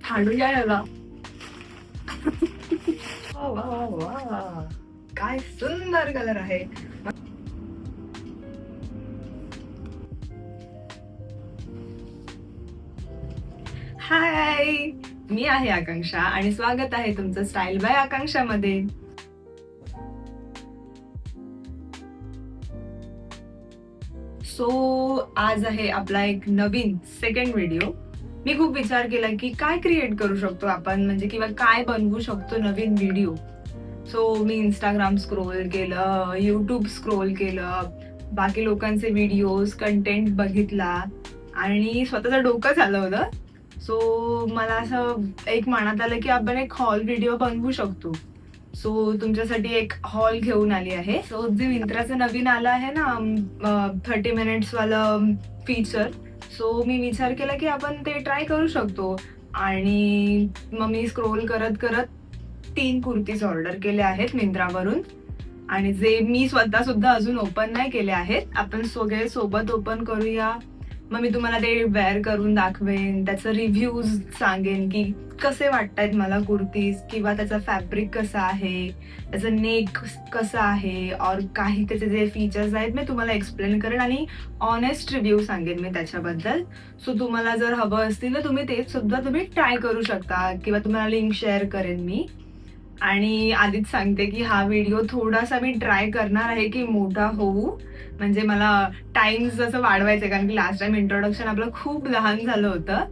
थांडूया याला. वा वा वा, काय सुंदर कलर आहे. हाय, मी आहे आकांक्षा आणि स्वागत आहे तुमचं स्टाईल बाय आकांक्षा मध्ये. सो आज आहे आपला एक नवीन सेकंड व्हिडिओ. मी खूप विचार केला की काय क्रिएट करू शकतो आपण, म्हणजे किंवा काय बनवू शकतो नवीन व्हिडिओ. सो मी इंस्टाग्राम स्क्रोल केलं, युट्यूब स्क्रोल केलं, बाकी लोकांचे व्हिडिओज कंटेंट बघितला आणि स्वतःचं डोकं झालं होतं. सो मला असं एक मनात आलं की आपण एक हॉल व्हिडिओ बनवू शकतो. सो तुमच्यासाठी एक हॉल घेऊन आली आहे. सो जे मिंत्राचं नवीन आलं आहे ना 30 मिनिट्स वालं फीचर, सो मी विचार केला की आपण ते ट्राय करू शकतो. आणि मग मी स्क्रोल करत करत 3 कुर्तीज ऑर्डर केले आहेत मिंत्रावरून, आणि जे मी स्वतः सुद्धा अजून ओपन नाही केले आहेत. आपण सगळे सोबत ओपन करूया. मग मी तुम्हाला ते वेअर करून दाखवेन, त्याचं रिव्ह्यूज सांगेन की कसे वाटतायत मला कुर्तीज, किंवा त्याचा फॅब्रिक कसा आहे, त्याचं नेक कसं आहे, और काही त्याचे जे फीचर्स आहेत मी तुम्हाला एक्सप्लेन करेन आणि ऑनेस्ट रिव्ह्यू सांगेन मी त्याच्याबद्दल. सो तुम्हाला जर हवं असतील तर तुम्ही ते सुद्धा तुम्ही ट्राय करू शकता, किंवा तुम्हाला लिंक शेअर करेन मी. आणि आधीच सांगते की हा व्हिडिओ थोडासा मी ट्राय करणार आहे की मोठा होऊ, म्हणजे मला टाइम जसं वाढवायचं, कारण की लास्ट टाइम इंट्रोडक्शन आपलं खूप लहान झालं होतं.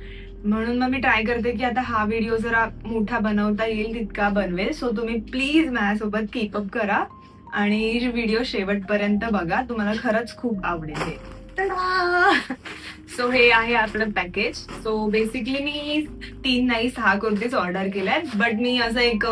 म्हणून मग मी ट्राय करते की आता हा व्हिडिओ जरा मोठा बनवता येईल तितका बनवेल. सो तुम्ही प्लीज माझ्यासोबत कीपअप करा आणि व्हिडिओ शेवटपर्यंत बघा, तुम्हाला खरंच खूप आवडेल हे. सो हे आहे आपलं पॅकेज. सो बेसिकली मी 3 नाही 6 कुर्तीज ऑर्डर केल्यात, बट मी असं एक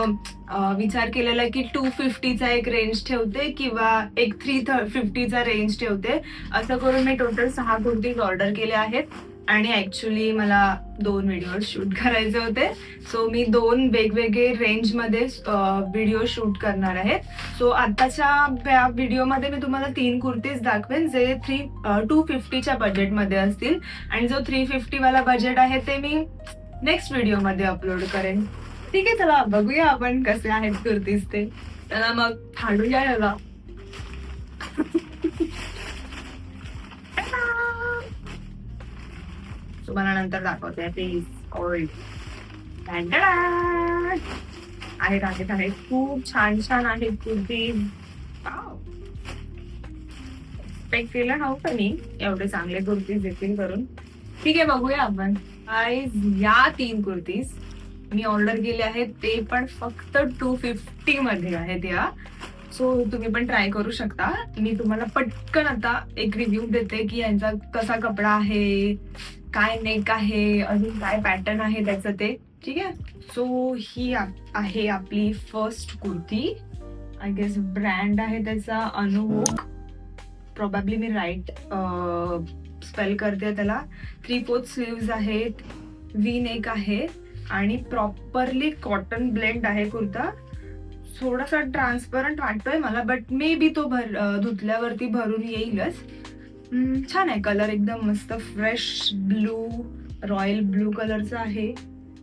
विचार केलेला की 250चा एक रेंज ठेवते किंवा एक 350चा रेंज ठेवते. असं करून मी टोटल 6 कुर्तीज ऑर्डर केले आहेत. आणि ऍक्च्युली मला 2 व्हिडिओ शूट करायचे होते. सो मी 2 वेगवेगळे रेंजमध्ये व्हिडिओ शूट करणार आहे. सो आताच्या व्हिडिओमध्ये मी तुम्हाला 3 कुर्तीज दाखवेन जे 250च्या बजेटमध्ये असतील, आणि जो 350 वाला बजेट आहे ते मी नेक्स्ट व्हिडिओमध्ये अपलोड करेन. ठीक आहे, चला बघूया आपण कसे आहेत कुर्तीज ते. चला मग थांडूया याला. तुम्हाला नंतर दाखवते प्लीज. आहेत आहेत आहेत, खूप छान छान आहेत कुर्ती. एक्सपेक्ट केलं नव्हतं मी एवढे चांगले कुर्तीज येतील करून. ठीक आहे, बघूया आपण. या 3 कुर्तीज मी ऑर्डर केले आहेत, ते पण फक्त 250 मध्ये आहेत या. सो तुम्ही पण ट्राय करू शकता. मी तुम्हाला पटकन आता एक रिव्ह्यू देते की यांचा कसा कपडा आहे, काय नेक आहे, अजून काय पॅटर्न आहे त्याचं ते. ठीक आहे. सो ही आहे आपली first kurti. I guess brand आहे त्याचा अनुभव, प्रोबॅबली मी राईट स्पेल करते त्याला. 3/4 स्लीव्ज आहेत, वी नेक आहे आणि प्रॉपरली कॉटन ब्लेंड आहे कुर्ता. थोडासा ट्रान्सपरंट वाटतोय मला, बट मे बी तो धुतल्यावरती भरून येईलच. छान आहे कलर, एकदम मस्त फ्रेश ब्लू, रॉयल ब्लू कलरचा आहे.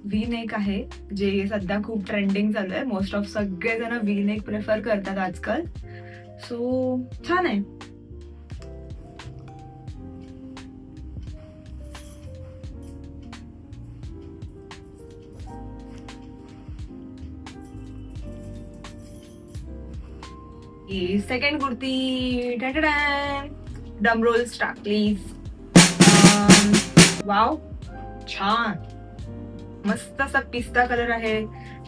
व्ही नेक आहे, जे सध्या खूप ट्रेंडिंग चालू आहे. मोस्ट ऑफ सगळेजण व्ही नेक प्रेफर करतात आजकाल. सो छान आहे. Second kurti, drum roll start please. Wow, छान मस्त असा पिस्ता कलर आहे.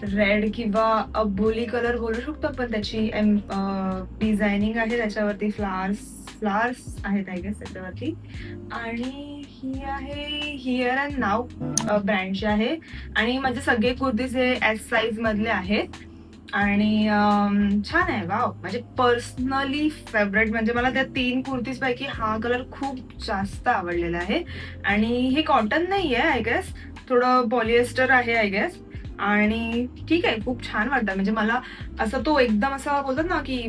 रेड किंवा अबोली कलर बोलू शकतो आपण. त्याची डिझायनिंग आहे त्याच्यावरती, फ्लावर्स आहेत आय गेस त्याच्यावरती. आणि ही आहे हिअर अँड नाव ब्रँडची आहे. आणि माझे सगळे कुर्तीज हे एस साईज मधले आहेत आणि छान आहे. वाव, म्हणजे पर्सनली फेवरेट. म्हणजे मला त्या 3 कुर्तीज पैकी हा कलर खूप जास्त आवडलेला आहे. आणि हे कॉटन नाही आहे आय गेस, थोडं पॉलिएस्टर आहे आय गेस. आणि ठीक आहे, खूप छान वाटतं. म्हणजे मला असं तो एकदम असं बोलतात ना की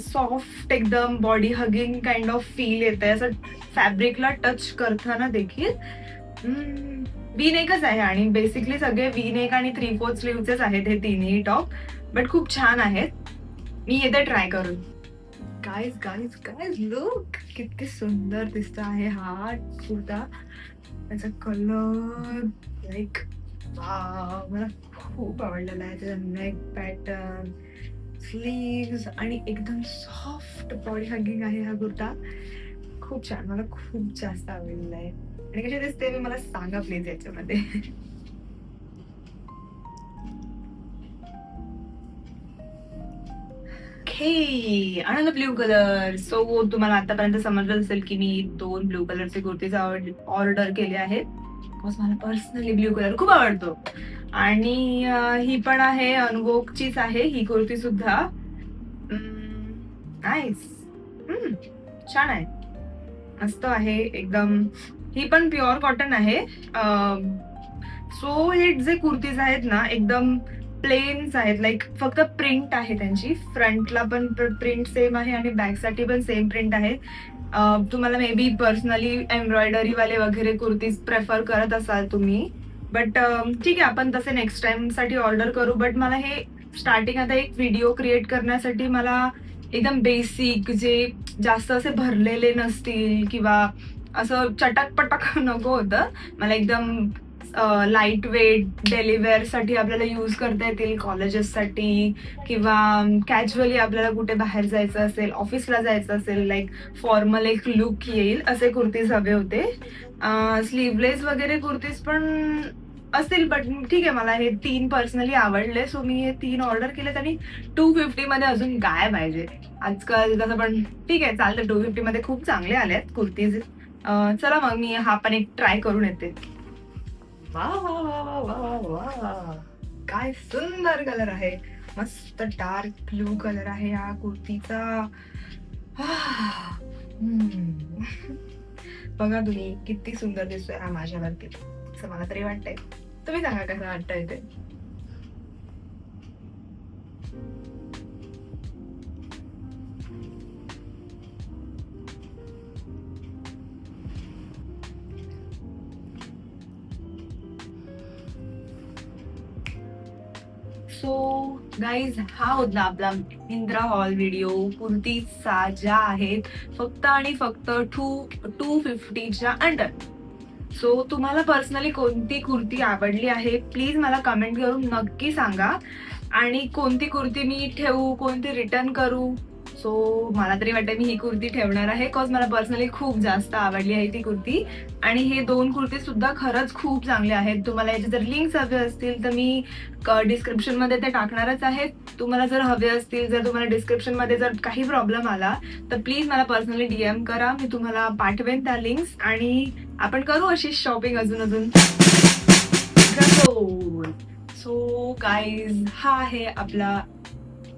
सॉफ्ट, एकदम body hugging kind of feel येत आहे असं फॅब्रिकला टच करताना देखील. वी नेकच आहे आणि बेसिकली सगळे वी नेक आणि 3/4 स्लीव्हचेच आहेत हे तिन्ही टॉप, बट खूप छान आहेत. मी येते ट्राय करून. गाईज गाईज गाईज लुक, किती सुंदर दिसत आहे हा कुर्ता. त्याचा कलर लाईक मला खूप आवडलेला आहे. त्याचा नेक पॅटर्न, स्लीव्स आणि एकदम सॉफ्ट बॉडी हगिंग आहे हा कुर्ता. खूप छान, मला खूप जास्त आवडलेला आहे. आणि कशी दिसते मी मला सांगा प्लीज याच्यामध्ये. Another blue colour. सो तुम्हाला आतापर्यंत समजलं असेल की मी 2 ब्ल्यू कलरचे कुर्तीज ऑर्डर केले आहेत. बिकॉज मला पर्सनली ब्ल्यू कलर खूप आवडतो. आणि ही पण आहे अनवोकचीच आहे ही कुर्ती सुद्धा. नाईस, छान आहे, मस्त आहे एकदम. ही पण प्युअर कॉटन आहे. सो हे जे कुर्तीज आहेत ना एकदम प्लेन्स आहेत, लाईक फक्त प्रिंट आहे त्यांची. फ्रंटला पण प्रिंट सेम आहे आणि बॅक साठी पण सेम प्रिंट आहे. तुम्हाला मे बी पर्सनली एम्ब्रॉयडरी वाले वगैरे कुर्तीज प्रेफर करत असाल तुम्ही, बट ठीक आहे, आपण तसे नेक्स्ट टाइम साठी ऑर्डर करू. बट मला हे स्टार्टिंग आता एक व्हिडिओ क्रिएट करण्यासाठी मला एकदम बेसिक, जे जास्त असे भरलेले नसतील किंवा असं चटकपटक नको होतं. मला एकदम लाईट वेट डेली वेअर साठी आपल्याला यूज करता येतील, कॉलेजेससाठी किंवा कॅज्युअली आपल्याला कुठे बाहेर जायचं असेल, ऑफिसला जायचं असेल, लाईक फॉर्मल एक लुक येईल असे कुर्तीज हवे होते. स्लीवलेस वगैरे कुर्तीज पण असतील, बट ठीक आहे, मला हे 3 पर्सनली आवडले. सो मी हे 3 ऑर्डर केलेत. आणि 250 मध्ये अजून काय पाहिजे आजकाल, तसं पण ठीक आहे चालतं. 250 मध्ये खूप चांगले आले आहेत कुर्तीज. चला मग मी हा पण एक ट्राय करून येते. वा वा वा वा वा वा, काय सुंदर कलर आहे. मस्त डार्क ब्लू कलर आहे या कुर्तीचा. बघा तुम्ही किती सुंदर दिसतोय हा माझ्यावरती, असं मला तरी वाटतंय. तुम्ही सांगा कसं वाटतंय ते. सो गाईज, हा होता आपला इंद्रा हॉल व्हिडिओ कुर्तीचा, ज्या आहेत फक्त आणि फक्त 250च्या अंडर. सो तुम्हाला पर्सनली कोणती कुर्ती आवडली आहे प्लीज मला कमेंट करून नक्की सांगा. आणि कोणती कुर्ती मी ठेवू, कोणती रिटर्न करू. सो मला तरी वाटतं मी ही कुर्ती ठेवणार आहे, बिकॉज मला पर्सनली खूप जास्त आवडली आहे ती कुर्ती. आणि हे 2 कुर्ती सुद्धा खरंच खूप चांगले आहेत. तुम्हाला याचे जर लिंक्स हवे असतील तर मी डिस्क्रिप्शन मध्ये ते टाकणारच आहेत. तुम्हाला जर हवे असतील, जर तुम्हाला डिस्क्रिप्शन मध्ये जर काही प्रॉब्लेम आला तर प्लीज मला पर्सनली DM करा, मी तुम्हाला पाठवेन त्या लिंक्स. आणि आपण करू अशी शॉपिंग अजून. सो गाईज, हा आहे आपला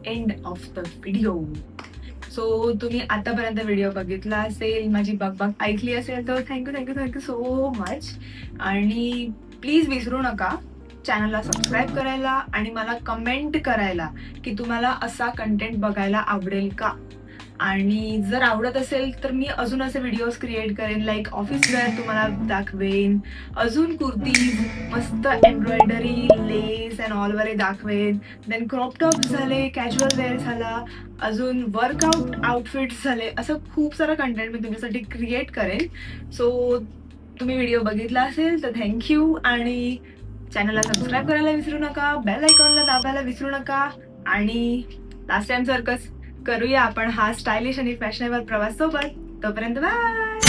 end of the video. So तुम्ही आतापर्यंत व्हिडिओ बघितला असेल, माझी बकबक ऐकली असेल तर थँक्यू सो मच. आणि प्लीज विसरू नका चॅनलला सबस्क्राईब करायला आणि मला कमेंट करायला की तुम्हाला असा कंटेंट बघायला आवडेल का. आणि जर आवडत असेल तर मी अजून असे व्हिडिओज क्रिएट करेन, लाईक ऑफिस वेअर तुम्हाला दाखवेन, अजून कुर्तीज मस्त एम्ब्रॉयडरी लेस अँड ऑल वरे दाखवेन. देन क्रॉप टॉप झाले, कॅज्युअल वेअर झाला, अजून वर्कआउट आउटफिट्स झाले, असं खूप सारं कंटेंट मी तुमच्यासाठी क्रिएट करेन. सो तुम्ही व्हिडिओ बघितला असेल तर थँक्यू. आणि चॅनलला सबस्क्राईब करायला विसरू नका, बेल आयकॉनला दाबायला विसरू नका. आणि लास्ट टाइम सारखंच करूया आपण हा स्टायलिश आणि फॅशनेबल प्रवास सोबत. तोपर्यंत बाय.